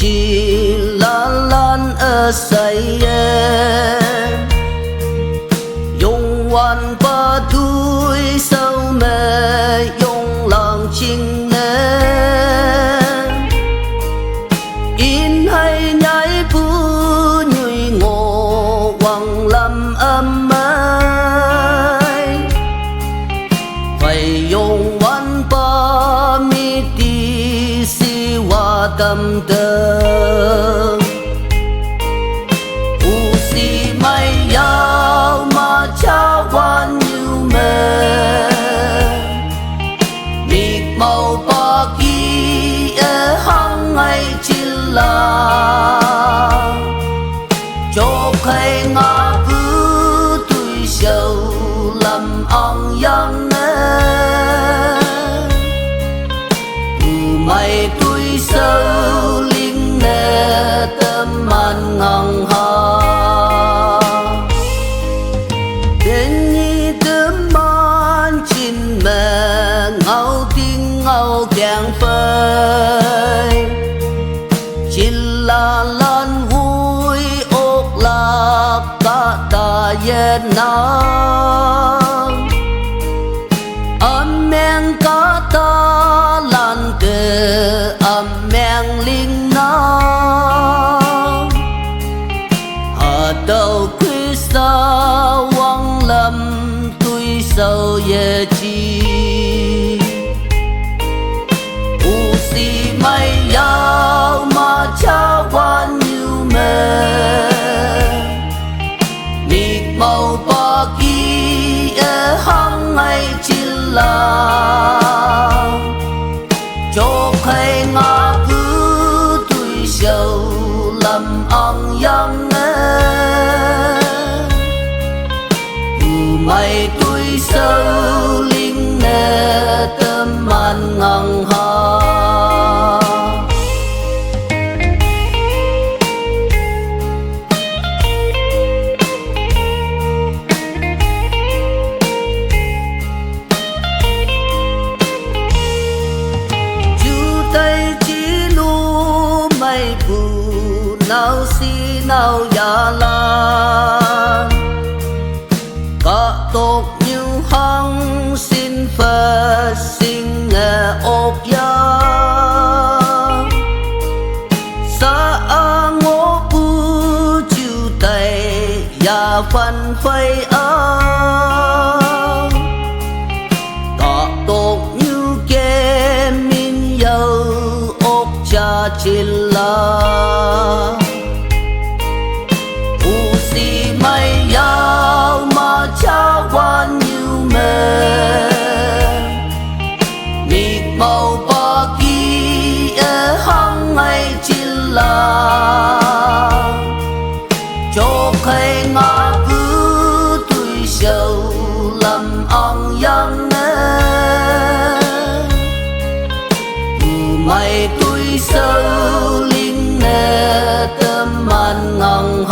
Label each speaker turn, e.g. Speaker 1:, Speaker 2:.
Speaker 1: chỉ là lan ở say用完把对手美用浪情呢 in hay nhảy bu nhụy ngô hoàng lâm âm mai phải dùng văn ba mi ti si wa tâm tơ u si mai yao ma cha wan như mê mịt màu ba kia hăng ngày là cho khai ngã cứ tuổi sầu làm ăn yang nè mày tuổi sầu linh nè tâm man ngang ha đến như tâm man chín mẹ ngao tiếng ngao kẹng phơi chỉ là lan vui ốc lạc cả ta yết nang âm men cả ta lan kề âm men linh nang hà đầu quý sa quang lâm tuy sâu ye chi u si mai yao ma cha quan như mê mịt màu ba kia hăng ngày chỉ là cho khai ngã cứ tuổi sầu làm ăn yang mày tuổi sầu linh nè tâm man ngang ha nào si nào ya lan cả tốt như hăng xin phật xin nghe ốc ya sa ngô bu chiu tay ya phân phây cả tốt như kê min dâu ốc cha chỉ là mày yao ma cha quan như mê mịt màu ba kia hăng ngày chỉ là cho khai ngã cứ tuổi sầu làm ăn yang mày tuổi sầu linh nè tâm man ngang